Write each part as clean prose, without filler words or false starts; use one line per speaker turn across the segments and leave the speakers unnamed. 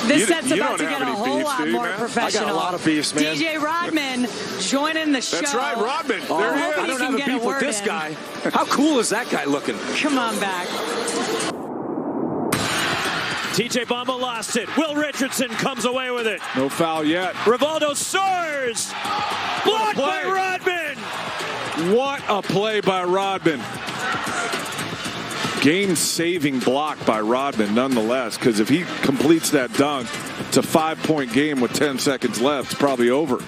This set's about to get a whole lot more professional.
I got a lot of beefs, man.
DJ Rodman joining the show.
That's right, Rodman. There he is. I don't have a beef with this guy. How cool is that guy looking?
Come on back.
TJ Bamba lost it. Will Richardson comes away with it.
No foul yet.
Rivaldo soars. Blocked by Rodman.
What a play by Rodman. Game-saving block by Rodman nonetheless, because if he completes that dunk, it's a 5-point game with 10 seconds left. It's probably over.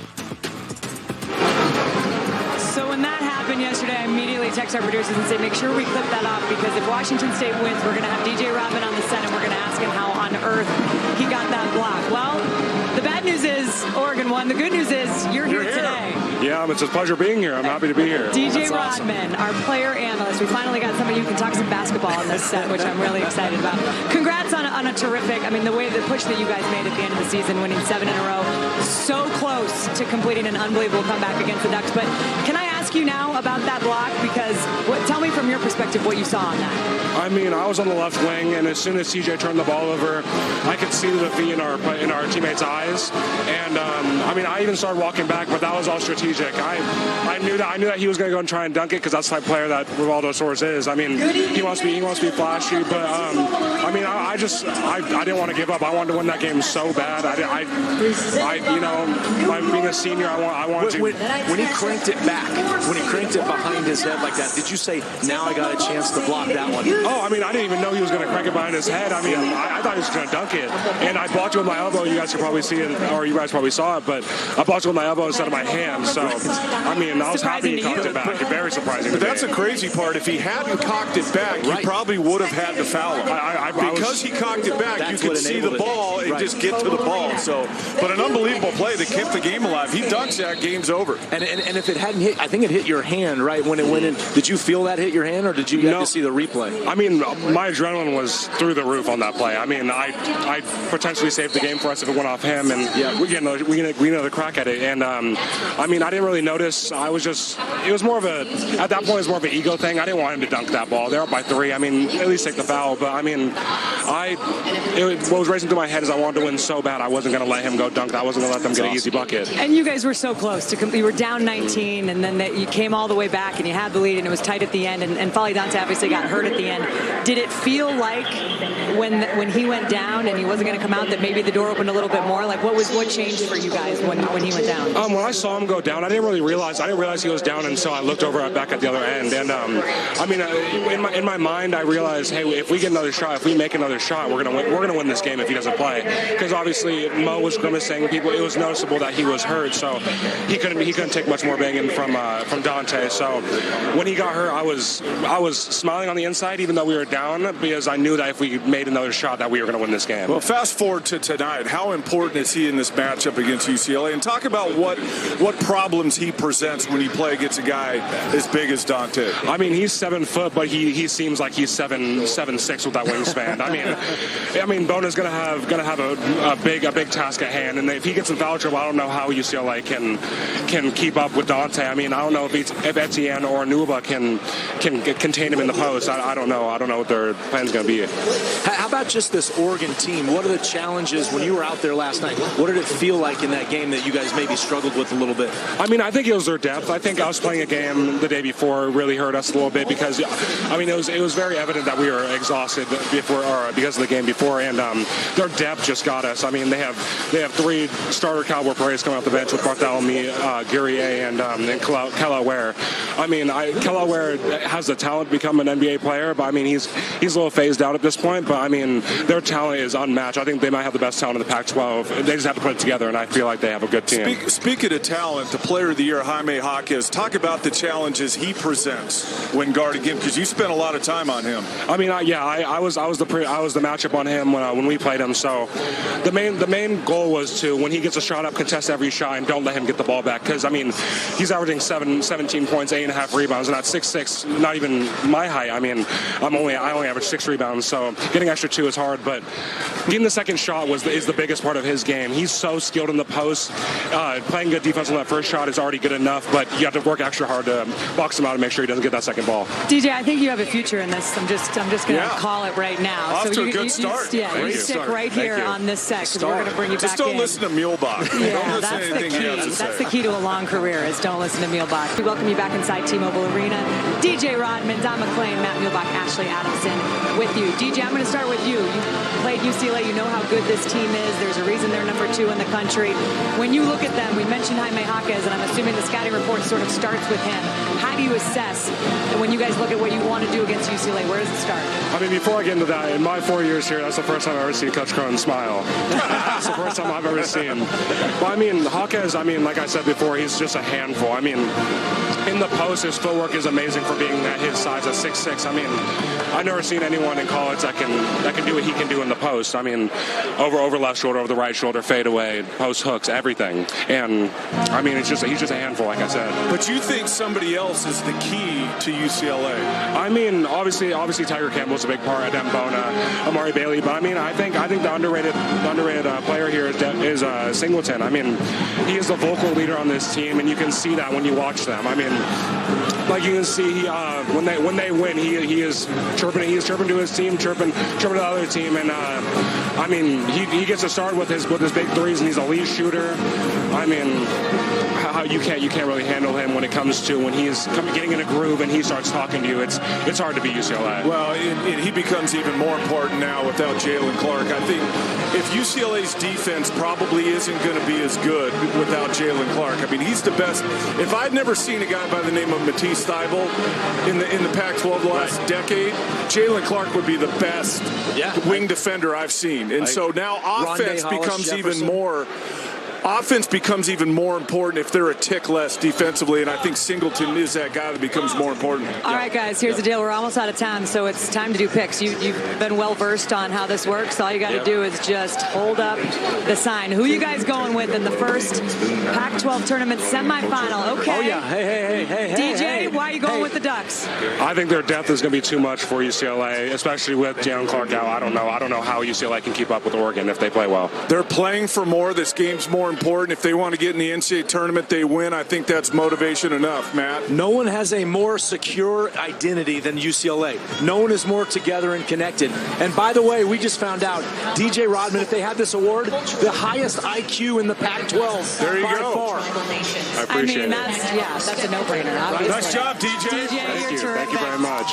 So when that happened yesterday, I immediately text our producers and say, make sure we clip that up, because if Washington State wins, we're going to have DJ Rodman on the set, and we're going to ask him how on earth he got that block. Well, the bad news is Oregon won. The good news is you're here today.
Yeah, it's a pleasure being here. I'm happy to be here.
DJ Rodman, our player analyst. We finally got somebody who can talk some basketball on this set, which I'm really excited about. Congrats on a terrific, the push that you guys made at the end of the season, winning 7 in a row. So close to completing an unbelievable comeback against the Ducks. But can I ask you now about that block? Because tell me from your perspective what you saw on that.
I was on the left wing, and as soon as CJ turned the ball over, I could see the defeat in our teammates' eyes. And I even started walking back, but that was all strategic. I knew that he was going to go and try and dunk it, because that's the type of player that Rivaldo Soares is. He wants to be flashy, but I didn't want to give up. I wanted to win that game so bad. Being a senior, I wanted to.
When he cranked it back, when he cranked it behind his head like that, did you say, now I got a chance to block that one?
Oh, I didn't even know he was going to crank it behind his head. I thought he was going to dunk it. And I blocked it with my elbow. You guys could probably see it, or you guys probably saw it, but I blocked it with my elbow instead of my hand. So, I was happy he cocked it back. Very surprising.
But that's the crazy part. If he hadn't cocked it back, he probably would have had to foul him. Because he cocked it back, you could see the ball and just get to the ball. So, but an unbelievable play that kept the game alive. He dunks that, game's over.
And if it hadn't hit, I think it hit your hand right when it went in. Did you feel that hit your hand, or did you get to see the replay?
My adrenaline was through the roof on that play. I potentially saved the game for us if it went off him, and we get another crack at it. And I didn't really notice. It was more of at that point, it was more of an ego thing. I didn't want him to dunk that ball. They're up by 3. At least take the foul. But what was racing through my head is I wanted to win so bad. I wasn't going to let him go dunk. I wasn't going to let them get an easy bucket.
And you guys were so close to. You were down 19, and then you came all the way back, and you had the lead, and it was tight at the end. And Fali Dante obviously got hurt at the end. Did it feel like when he went down and he wasn't going to come out that maybe the door opened a little bit more? Like what changed for you guys when he went down?
When I saw him go down, I didn't realize he was down until I looked over back at the other end. And in my mind, I realized, hey, if we get another shot, if we make another shot, we're gonna win this game if he doesn't play. Because obviously Mo was grimacing. It was noticeable that he was hurt, so he couldn't take much more banging from Dante. So when he got hurt, I was smiling on the inside, even though we were down, because I knew that if we made another shot, that we were going to win this game.
Well, fast forward to tonight. How important is he in this matchup against UCLA? And talk about what problems he presents when you play against a guy as big as Dante.
He's 7 foot, but he seems like he's 7'6" with that wingspan. Bona's gonna have a big task at hand, and if he gets in foul trouble, I don't know how UCLA can keep up with Dante. I don't know if Etienne or Nuba can contain him in the post. I don't know. I don't know what their plan's going to be.
How about just this Oregon team? What are the challenges when you were out there last night? What did it feel like in that game that you guys maybe struggled with a little bit?
I think it was their depth. I think us playing a game the day before really hurt us a little bit because, it was very evident that we were exhausted because of the game before, and their depth just got us. They have 3 starter caliber players coming off the bench with Bartholomew, Guerrier, and Kelly Ware. Kelly Ware has the talent to become an NBA player, but he's a little phased out at this point. But their talent is unmatched. I think they might have the best talent in the Pac-12. They just have to put it together, and I feel like they have a good team.
Speaking of talent, the Player of the Year, Jaime Jaquez, talk about the challenges he presents when guarding him, because you spent a lot of time on him.
I was the matchup on him when we played him. So the main goal was to, when he gets a shot up, contest every shot and don't let him get the ball back, because he's averaging 17 points, 8.5 rebounds, and at 6'6", not even my height. I only average 6 rebounds, so getting extra 2 is hard. But hitting the second shot is the biggest part of his game. He's so skilled in the post. Playing good defense on that first shot is already good enough, but you have to work extra hard to box him out and make sure he doesn't get that second ball.
DJ, I think you have a future in this. I'm just going to call it right now.
Off
so
to
you,
a good start.
You stick right here on this set because we're going to bring you
just
back in.
don't listen to Muehlbach.
Yeah,
don't listen
that's
to anything
the key.
he has to
That's
say.
the key to a long career is don't listen to Muehlbach. We welcome you back inside T-Mobile Arena. DJ Rodman, Don McClain, Matt Muehlbach, Ashley Adamson with you. DJ, I'm going to start with you. You played UCLA. You know how good this team is. There's a reason they're number 2 in the country. When you look at them, we mentioned Jaime Jaquez, and I'm assuming the scouting report sort of starts with him. How do you assess when you guys look at what you want to do against UCLA? Where does it start?
I mean, before I get into that, in my 4 years here, that's the first time I've ever seen Coach Cronin smile. That's the first time I've ever seen. But I mean, Jaquez, like I said before, he's just a handful. I mean, in the post, his footwork is amazing for being at his size at 6'6". I mean, I've never seen anyone in college that can do what he can do in the post. I mean, over left shoulder, over the right shoulder, fade away, post hooks, everything. And I mean, he's just a handful, like I said.
But you think somebody else is the key to UCLA?
I mean, obviously, Tiger Campbell's a big part. Adem Bona, Amari Bailey. But I mean, I think the underrated player here is Singleton. I mean, he is the vocal leader on this team, and you can see that when you watch them. I mean, like you can see, when they win, he is chirping. He is chirping to his team, chirping to the other team, and I mean, he gets to start with his big threes, and he's a lead shooter. I mean, you can't really handle him when it comes to when he's getting in a groove and he starts talking to you. It's hard to beat UCLA.
Well, he becomes even more important now without Jalen Clark. I think if UCLA's defense probably isn't going to be as good without Jalen Clark. I mean, he's the best. If I'd never seen a guy by the name of Matisse Thybulle in the Pac-12 the last decade, Jalen Clark would be the best wing defender I've seen. And so now offense becomes even more. Offense becomes even more important if they're a tick less defensively, and I think Singleton is that guy that becomes more important.
All right, guys, here's the deal. We're almost out of time, so it's time to do picks. You've been well-versed on how this works. All you got to do is just hold up the sign. Who you guys going with in the first Pac-12 tournament semifinal? Okay.
Oh, yeah. Hey.
DJ, why are you going with the Ducks?
I think their depth is going to be too much for UCLA, especially with Jalen Clark out. I don't know how UCLA can keep up with Oregon if they play well.
They're playing for more. This game's more important. If they want to get in the NCAA tournament, they win. I think that's motivation enough, Matt.
No one has a more secure identity than UCLA. No one is more together and connected. And by the way, we just found out, DJ Rodman, if they had this award, the highest IQ in the Pac-12.
There you go.
Far.
I appreciate it.
That's a no-brainer, obviously.
Nice job, DJ.
DJ,
Thank you.
you're
Thank you very
terrific.
much.